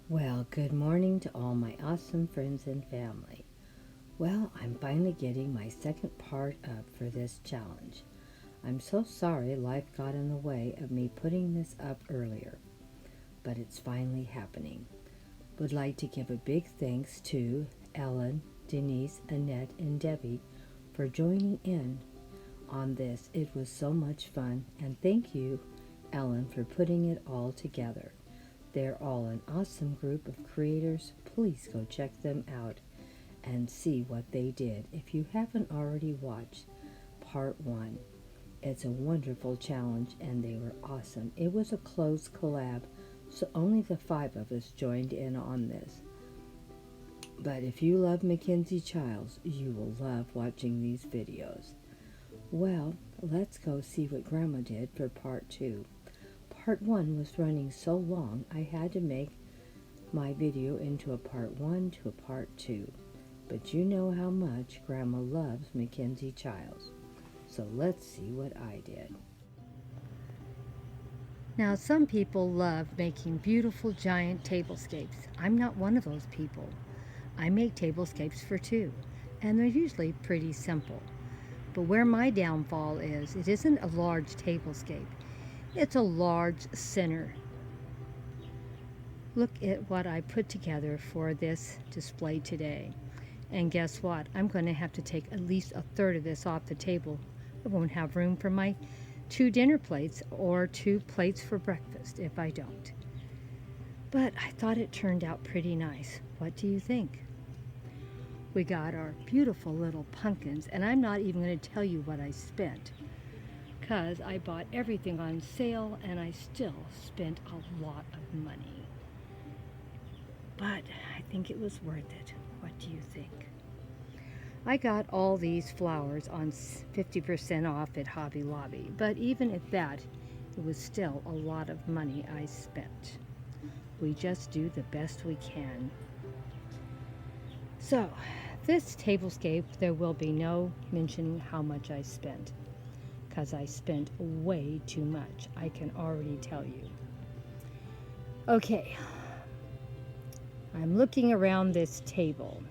Well, good morning to all my awesome friends and family. Well, I'm finally getting my second part up for this challenge. I'm so sorry life got in the way of me putting this up earlier, but it's finally happening. Would like to give a big thanks to Ellen, Denise, Annette, and Debbie for joining in on this. It was so much fun, and thank you, Ellen, for putting it all together. They're all an awesome group of creators. Please go check them out and see what they did if you haven't already watched part 1. It's a wonderful challenge and they were awesome. It was a closed collab, so only the 5 of us joined in on this. But if you love Mackenzie Childs, you will love watching these videos. Well, let's go see what Grandma did for part 2. Part 1 was running so long, I had to make my video into a part 1 to a part 2. But you know how much Grandma loves Mackenzie Childs. So let's see what I did. Now, some people love making beautiful giant tablescapes. I'm not one of those people. I make tablescapes for 2, and they're usually pretty simple. But where my downfall is, it isn't a large tablescape. It's a large center. Look at what I put together for this display today. And guess what? I'm going to have to take at least a third of this off the table. I won't have room for my 2 dinner plates or 2 plates for breakfast if I don't. But I thought it turned out pretty nice. What do you think? We got our beautiful little pumpkins, and I'm not even going to tell you what I spent, because I bought everything on sale and I still spent a lot of money. But I think it was worth it. What do you think? I got all these flowers on 50% off at Hobby Lobby, but even at that, it was still a lot of money I spent. We just do the best we can. So, this tablescape, there will be no mentioning how much I spent, because I spent way too much, I can already tell you. Okay, I'm looking around this table.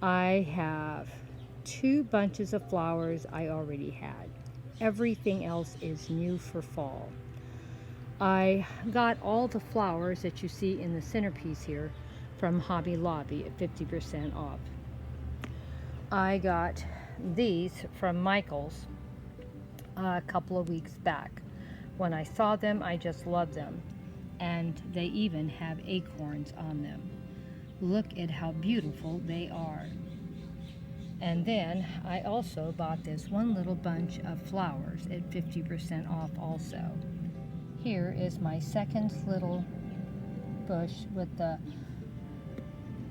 I have 2 bunches of flowers I already had. Everything else is new for fall. I got all the flowers that you see in the centerpiece here from Hobby Lobby at 50% off. I got these from Michael's a couple of weeks back. When I saw them, I just loved them, and they even have acorns on them. Look at how beautiful they are. And then I also bought this one little bunch of flowers at 50% off also. Here is my second little bush with the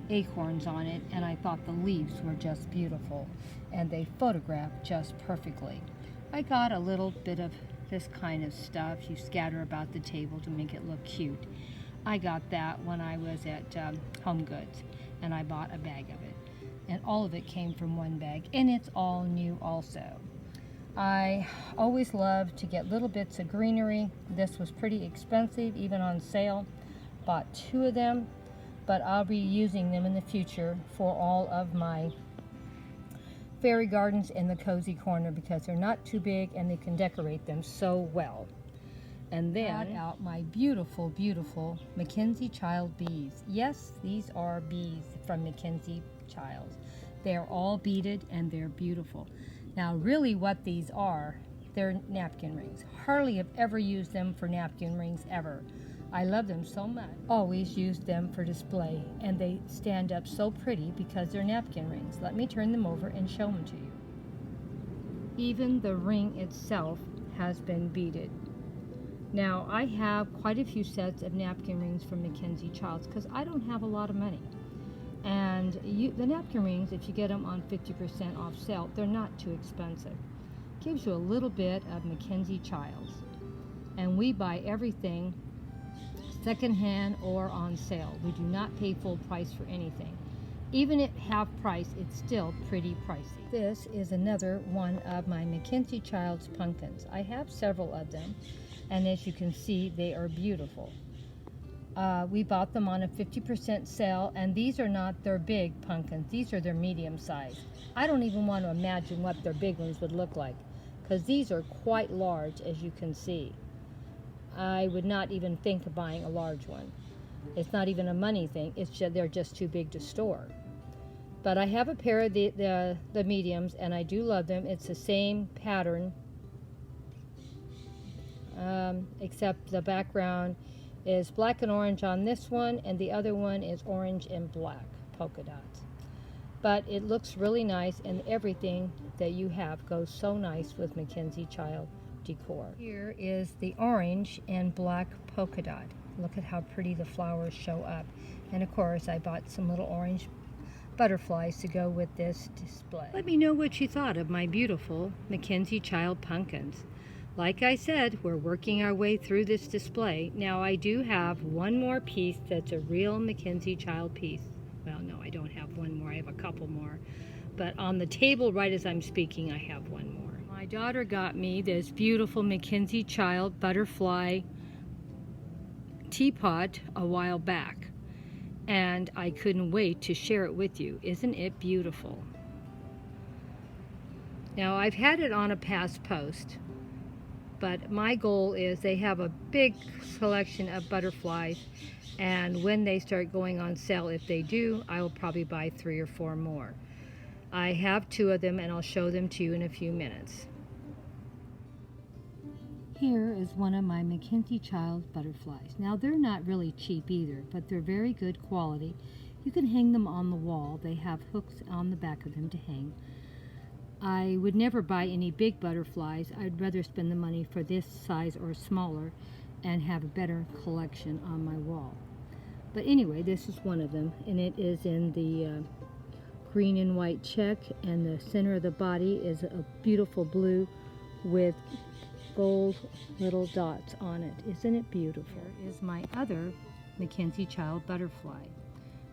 acorns on it, and I thought the leaves were just beautiful, and they photographed just perfectly. I got a little bit of this kind of stuff you scatter about the table to make it look cute. I got that when I was at Home Goods, and I bought a bag of it. And all of it came from one bag, and it's all new also. I always love to get little bits of greenery. This was pretty expensive, even on sale. Bought 2 of them, but I'll be using them in the future for all of my fairy gardens in the cozy corner, because they're not too big and they can decorate them so well. And then I got out my beautiful, beautiful Mackenzie Child bees. Yes, these are bees from Mackenzie Childs. They're all beaded and they're beautiful. Now really what these are, they're napkin rings. Hardly have ever used them for napkin rings ever. I love them so much. Always use them for display, and they stand up so pretty because they're napkin rings. Let me turn them over and show them to you. Even the ring itself has been beaded. Now, I have quite a few sets of napkin rings from Mackenzie Childs because I don't have a lot of money. And the napkin rings, if you get them on 50% off sale, they're not too expensive. Gives you a little bit of Mackenzie Childs. And we buy everything secondhand or on sale. We do not pay full price for anything. Even at half price, it's still pretty pricey. This is another one of my Mackenzie Childs pumpkins. I have several of them, and as you can see, they are beautiful. We bought them on a 50% sale, and these are not their big pumpkins. These are their medium size. I don't even want to imagine what their big ones would look like, because these are quite large, as you can see. I would not even think of buying a large one. It's not even a money thing. It's just, they're just too big to store. But I have a pair of the mediums, and I do love them. It's the same pattern, except the background is black and orange on this one, and the other one is orange and black polka dots. But it looks really nice, and everything that you have goes so nice with Mackenzie Child decor. Here is the orange and black polka dot. Look at how pretty the flowers show up. And of course, I bought some little orange butterflies to go with this display. Let me know what you thought of my beautiful Mackenzie Child pumpkins. Like I said, we're working our way through this display. Now I do have one more piece that's a real Mackenzie Child piece. Well, no, I don't have one more. I have a couple more. But on the table right as I'm speaking, I have one more. My daughter got me this beautiful Mackenzie Child butterfly teapot a while back, and I couldn't wait to share it with you. Isn't it beautiful? Now I've had it on a past post, but my goal is they have a big selection of butterflies, and when they start going on sale, if they do, I will probably buy 3 or 4 more. I have 2 of them, and I'll show them to you in a few minutes. Here is one of my Mackenzie Child butterflies. Now they're not really cheap either, but they're very good quality. You can hang them on the wall. They have hooks on the back of them to hang. I would never buy any big butterflies. I'd rather spend the money for this size or smaller and have a better collection on my wall. But anyway, this is one of them, and it is in the green and white check, and the center of the body is a beautiful blue with gold little dots on it. Isn't it beautiful? Here is my other Mackenzie Child butterfly.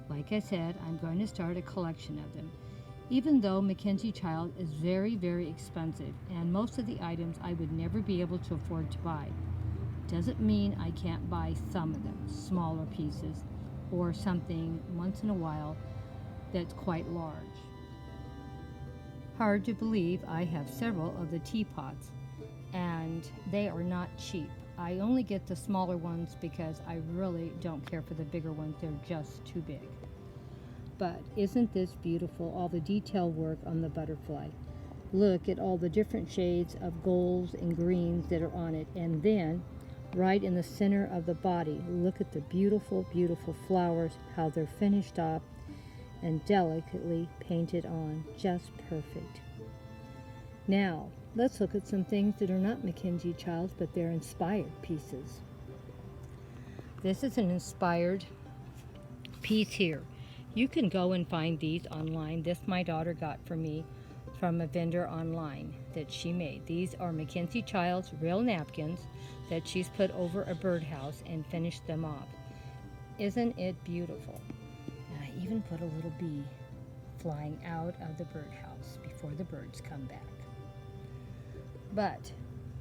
Like I said, I'm going to start a collection of them. Even though Mackenzie Child is very, very expensive, and most of the items I would never be able to afford to buy, doesn't mean I can't buy some of them, smaller pieces, or something once in a while that's quite large. Hard to believe I have several of the teapots, and they are not cheap. I only get the smaller ones because I really don't care for the bigger ones. They're just too big. But isn't this beautiful, all the detail work on the butterfly? Look at all the different shades of golds and greens that are on it. And then, right in the center of the body, look at the beautiful, beautiful flowers, how they're finished off and delicately painted on. Just perfect. Now, let's look at some things that are not Mackenzie Childs, but they're inspired pieces. This is an inspired piece here. You can go and find these online. This my daughter got for me from a vendor online that she made. These are Mackenzie Childs real napkins that she's put over a birdhouse and finished them off. Isn't it beautiful? And I even put a little bee flying out of the birdhouse before the birds come back. But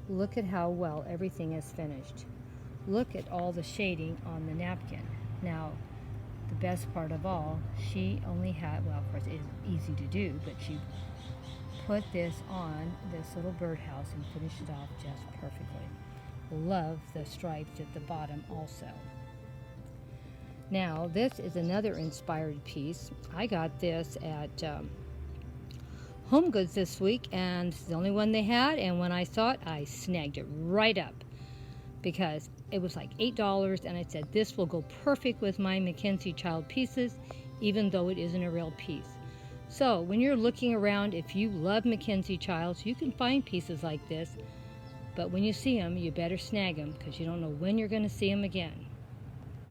look at how well everything is finished. Look at all the shading on the napkin. Now, the best part of all, she only had, well, of course, it's easy to do, but she put this on this little birdhouse and finished it off just perfectly. Love the stripes at the bottom also. Now, this is another inspired piece. I got this at Home Goods this week, and it's the only one they had, and when I saw it, I snagged it right up because it was like $8, and I said, this will go perfect with my Mackenzie Child pieces, even though it isn't a real piece. So when you're looking around, if you love Mackenzie Childs, you can find pieces like this, but when you see them, you better snag them because you don't know when you're going to see them again.